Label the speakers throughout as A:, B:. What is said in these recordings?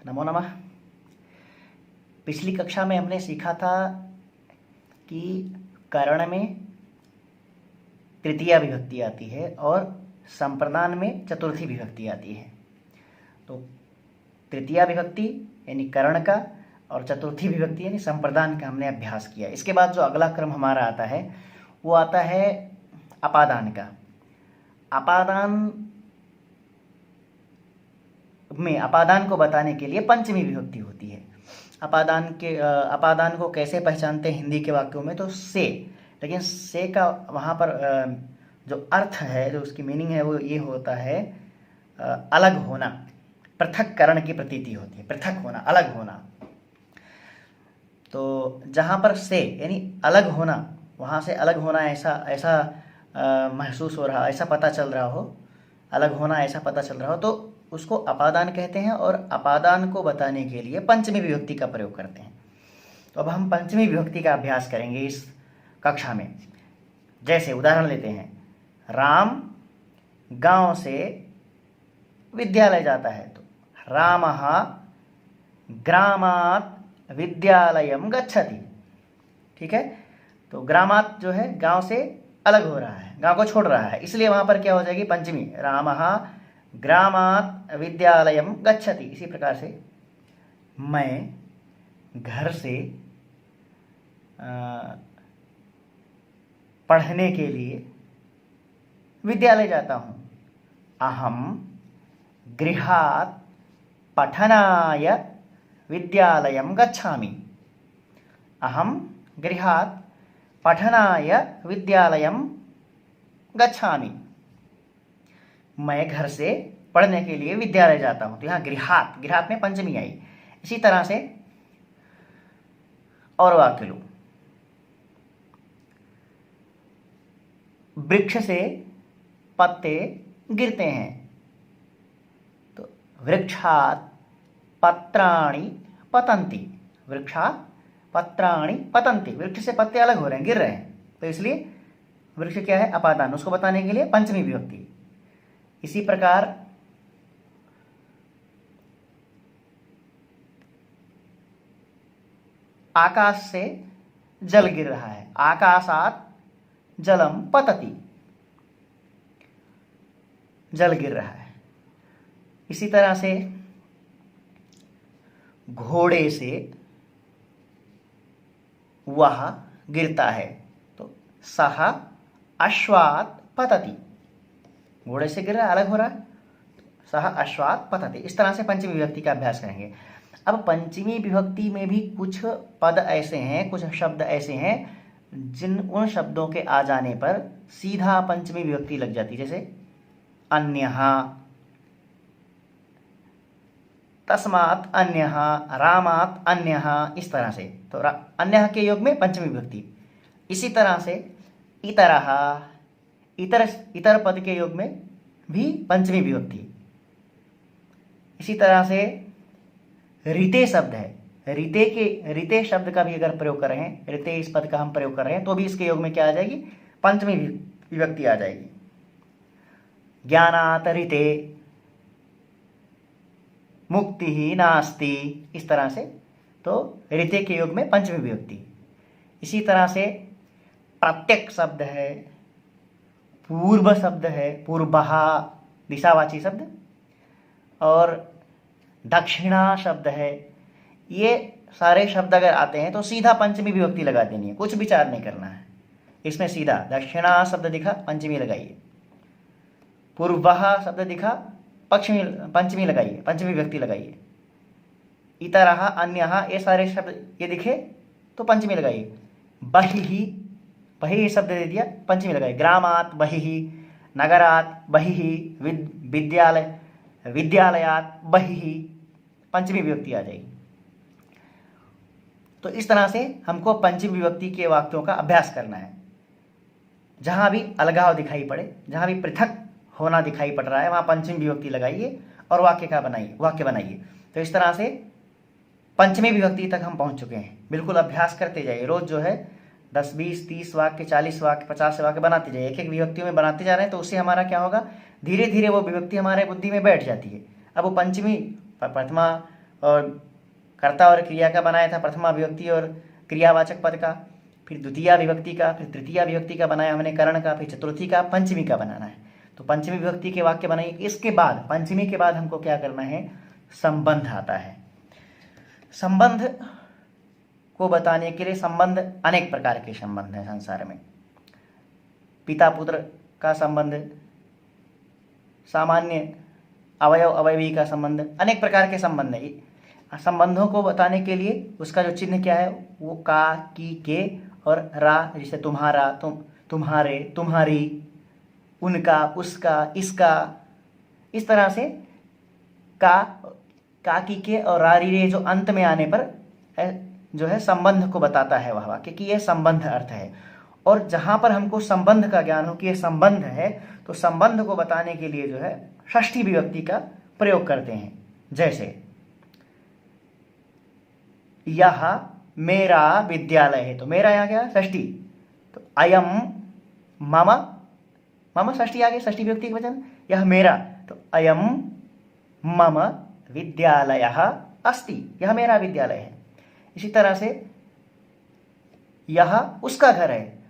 A: नमो नमः। पिछली कक्षा में हमने सीखा था कि करण में तृतीया विभक्ति आती है और संप्रदान में चतुर्थी विभक्ति आती है। तो तृतीया विभक्ति यानी करण का और चतुर्थी विभक्ति यानी संप्रदान का हमने अभ्यास किया। इसके बाद जो अगला क्रम हमारा आता है वो आता है अपादान का। अपादान में अपादान को बताने के लिए पंचमी विभक्ति होती है। अपादान को कैसे पहचानते हैं हिंदी के वाक्यों में? तो से, लेकिन से का वहाँ पर जो अर्थ है, जो उसकी मीनिंग है वो ये होता है अलग होना, पृथक्करण की प्रतीति होती है, पृथक होना, अलग होना। तो जहाँ पर से यानी अलग होना, वहाँ से अलग होना ऐसा महसूस हो रहा, ऐसा पता चल रहा हो, अलग होना ऐसा पता चल रहा हो, तो उसको अपादान कहते हैं और अपादान को बताने के लिए पंचमी विभक्ति का प्रयोग करते हैं। तो अब हम पंचमी विभक्ति का अभ्यास करेंगे इस कक्षा में। जैसे उदाहरण लेते हैं, राम गांव से विद्यालय जाता है, तो रामः ग्रामात् विद्यालयं गच्छति। ठीक है, तो ग्रामात् जो है गांव से अलग हो रहा है, गांव को छोड़ रहा है, इसलिए वहां पर क्या हो जाएगी? पंचमी। रामः ग्रामात् विद्यालयं गच्छति। इसी प्रकार से मैं घर से पढ़ने के लिए विद्यालय जाता हूँ। अहम गृहात् पठनाय विद्यालयं गच्छामि। अहम गृहात् पठनाय विद्यालयं गच्छामि। मैं घर से पढ़ने के लिए विद्यालय जाता हूं। तो यहाँ गृहात्, गृहात् में पंचमी आई। इसी तरह से और वाक्य लो, वृक्ष से पत्ते गिरते हैं, तो वृक्षात् पत्राणि पतन्ति। वृक्षात् पत्राणि पतन्ति, वृक्ष से पत्ते अलग हो रहे हैं, गिर रहे हैं, तो इसलिए वृक्ष क्या है? अपादान। उसको बताने के लिए पंचमी विभक्ति। इसी प्रकार आकाश से जल गिर रहा है, आकाशात् जलम पतति, जल गिर रहा है। इसी तरह से घोड़े से वह गिरता है, तो सह अश्वात् पतति। घोड़े से गिर रहा है, अलग हो रहा है, सह अश्वात् पतति। इस तरह से पंचमी विभक्ति का अभ्यास करेंगे। अब पंचमी विभक्ति में भी कुछ पद ऐसे हैं, कुछ शब्द ऐसे हैं उन शब्दों के आ जाने पर सीधा पंचमी विभक्ति लग जाती है। जैसे अन्यः, तस्मात् अन्यः, रामात् अन्यः, इस तरह से। तो अन्यः के योग में पंचमी विभक्ति। इसी तरह से इतरः, इतर पद के योग में भी पंचमी विभक्ति। इसी तरह से रीते शब्द है, रीते शब्द का भी अगर प्रयोग कर रहे हैं, रीते इस पद का हम प्रयोग कर रहे हैं, तो भी इसके योग में क्या आ जाएगी? पंचमी विभक्ति आ जाएगी। ज्ञानात् रीते मुक्ति ही नास्ति, इस तरह से। तो रीते के योग में पंचमी विभक्ति। इसी तरह से प्रत्यक शब्द है, पूर्व शब्द है, पूर्वः दिशावाची शब्द, और दक्षिणा शब्द है। ये सारे शब्द अगर आते हैं तो सीधा पंचमी विभक्ति लगा देनी है, कुछ विचार नहीं करना है। इसमें सीधा दक्षिणा शब्द दिखा, पंचमी लगाइए। पूर्वः शब्द दिखा, पंचमी लगाइए, पंचमी विभक्ति लगाइए। इतरः, अन्यः, ये सारे शब्द ये दिखे तो पंचमी लगाइए। बहिः, बहिः शब्द दे दिया, पंचमी लगाइए। ग्रामात् बहिः, नगरात् बहिः, विद्यालयात् बहिः, पंचमी विभक्ति आ जाएगी। तो इस तरह से हमको पंचमी विभक्ति के वाक्यों का अभ्यास करना है। जहां भी अलगाव दिखाई पड़े, जहां भी पृथक होना दिखाई पड़ रहा है, वहां पंचमी विभक्ति लगाइए और वाक्य बनाइए। तो इस तरह से पंचमी विभक्ति तक हम पहुंच चुके हैं। बिल्कुल अभ्यास करते जाइए। रोज जो है 10, 20, 30 वाक्य, 40 वाक्य, 50 वाक्य बनाते जाइए। एक एक विभक्तियों में बनाते जा रहे हैं, तो उससे हमारा क्या होगा? धीरे धीरे वो विभक्ति हमारे बुद्धि में बैठ जाती है। अब वो पंचमी, प्रथमा और कर्ता और क्रिया का बनाया था, प्रथमा विभक्ति और क्रियावाचक पद का, फिर द्वितीया विभक्ति का, फिर तृतीया विभक्ति का बनाया हमने करण का, फिर चतुर्थी का, पंचमी का बनाना है। तो पंचमी विभक्ति के वाक्य बनाइए। इसके बाद पंचमी के बाद हमको क्या करना है, संबंध आता है। संबंध को बताने के लिए, संबंध अनेक प्रकार के संबंध हैं संसार में। पिता पुत्र का संबंध, सामान्य अवयव अवयवी का संबंध, अनेक प्रकार के संबंध है। संबंधों को बताने के लिए उसका जो चिन्ह क्या है, वो का, की, के और रा, जैसे तुम्हारा, तुम्हारे, तुम्हारी, उनका, उसका, इसका, इस तरह से का, की, के और रा, री, रे जो अंत में आने पर जो है संबंध को बताता है वह वाक्य कि यह संबंध अर्थ है। और जहां पर हमको संबंध का ज्ञान हो कि यह संबंध है, तो संबंध को बताने के लिए जो है षष्ठी विभक्ति का प्रयोग करते हैं। जैसे यह मेरा विद्यालय है, तो मेरा यहाँ क्या षष्ठी, तो अयम मम, मम षष्ठी आ गई, षष्ठी विभक्ति का वचन। यह मेरा, तो अयम मम विद्यालयः अस्ति, यह मेरा विद्यालय है। इसी तरह से यह उसका घर है,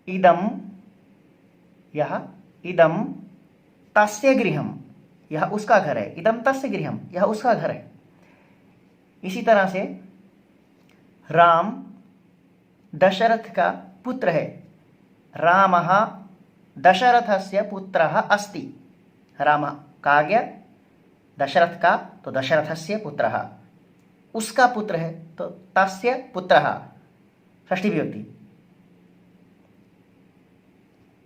A: इदम, यह इदम तस्य गृहम, यह उसका घर है, इदम तस्य गृहम, यह उसका घर है। इसी तरह से राम दशरथ का पुत्र है, रामः दशरथस्य पुत्रः अस्ति, राम का आ गया दशरथ का, तो दशरथस्य पुत्रः, उसका पुत्र है तो तस्य पुत्रः, षष्ठी विभक्ति।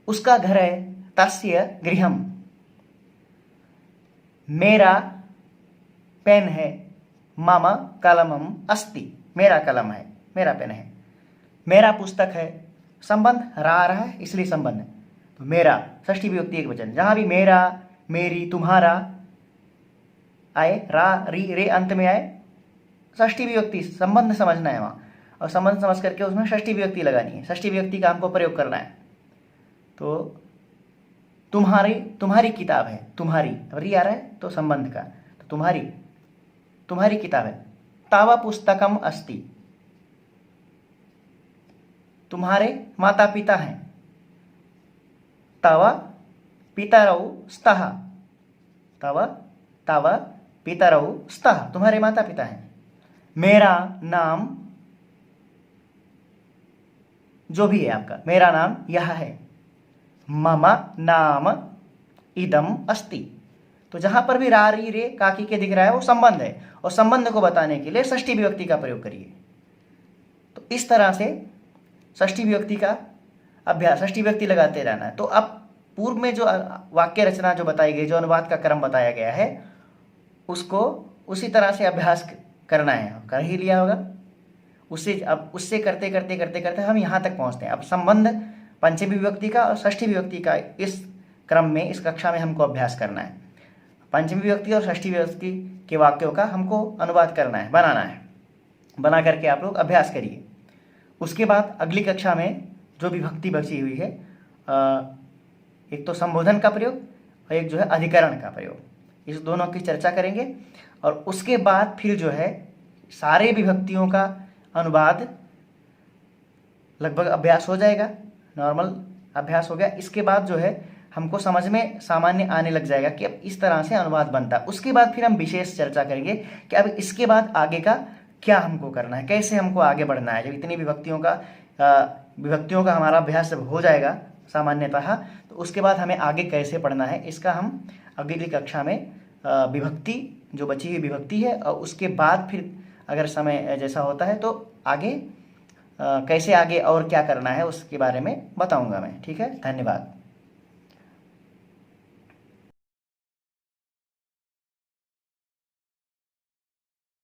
A: उसका घर है, तस्य गृहम। मेरा पेन है, मम कलमम अस्ति, मेरा कलम है, मेरा पेन है। मेरा पुस्तक है, संबंध रा आ रहा है इसलिए संबंध है, तो मेरा षष्ठी विभक्ति एक वचन। जहां भी मेरा, मेरी, तुम्हारा आए, रा, री, रे अंत में आए, षष्ठी विभक्ति संबंध समझना है वहाँ, और संबंध समझ करके उसमें षष्ठी विभक्ति लगानी है, षष्ठी विभक्ति का हमको प्रयोग करना है। तो तुम्हारी, तुम्हारी किताब है, तुम्हारी, अब री आ रहा है तो संबंध का, तो तुम्हारी, तुम्हारी किताब है। तव पुस्तकम अस्ति, तुम्हारे माता पिता हैं। तव पितरौ स्तः, तव पितरौ स्तः, तुम्हारे माता पिता हैं। मेरा नाम, जो भी है आपका, मेरा नाम यह है। मम नाम इदम अस्ति, तो जहां पर भी रा, री, रे, काकी के दिख रहा है वो संबंध है, और संबंध को बताने के लिए षष्ठी विभक्ति का प्रयोग करिए। तो इस तरह से षष्ठी विभक्ति का अभ्यास, षष्ठी विभक्ति लगाते रहना है। तो अब पूर्व में जो वाक्य रचना जो बताई गई, जो अनुवाद का क्रम बताया गया है, उसको उसी तरह से अभ्यास करना है, कर ही लिया होगा उससे। अब उससे करते करते करते करते हम यहाँ तक पहुँचते हैं। अब संबंध पंचमी विभक्ति का और षष्ठी विभक्ति का इस क्रम में, इस कक्षा में हमको अभ्यास करना है। पंचमी विभक्ति और षष्ठी विभक्ति के वाक्यों का हमको अनुवाद करना है, बनाना है। बना करके आप लोग अभ्यास करिए। उसके बाद अगली कक्षा में जो विभक्ति बची हुई है, एक तो संबोधन का प्रयोग और एक जो है अधिकरण का प्रयोग, इस दोनों की चर्चा करेंगे। और उसके बाद फिर जो है सारे विभक्तियों का अनुवाद लगभग अभ्यास हो जाएगा, नॉर्मल अभ्यास हो गया। इसके बाद जो है हमको समझ में सामान्य आने लग जाएगा कि अब इस तरह से अनुवाद बनता है। उसके बाद फिर हम विशेष चर्चा करेंगे कि अब इसके बाद आगे का क्या हमको करना है, कैसे हमको आगे बढ़ना है। जब इतनी विभक्तियों का हमारा अभ्यास जब हो जाएगा सामान्यतः, तो उसके बाद हमें आगे कैसे पढ़ना है, इसका हम अगली कक्षा में विभक्ति, जो बची हुई विभक्ति है, और उसके बाद फिर अगर समय जैसा होता है तो आगे कैसे आगे और क्या करना है उसके बारे में बताऊंगा मैं। ठीक है, धन्यवाद।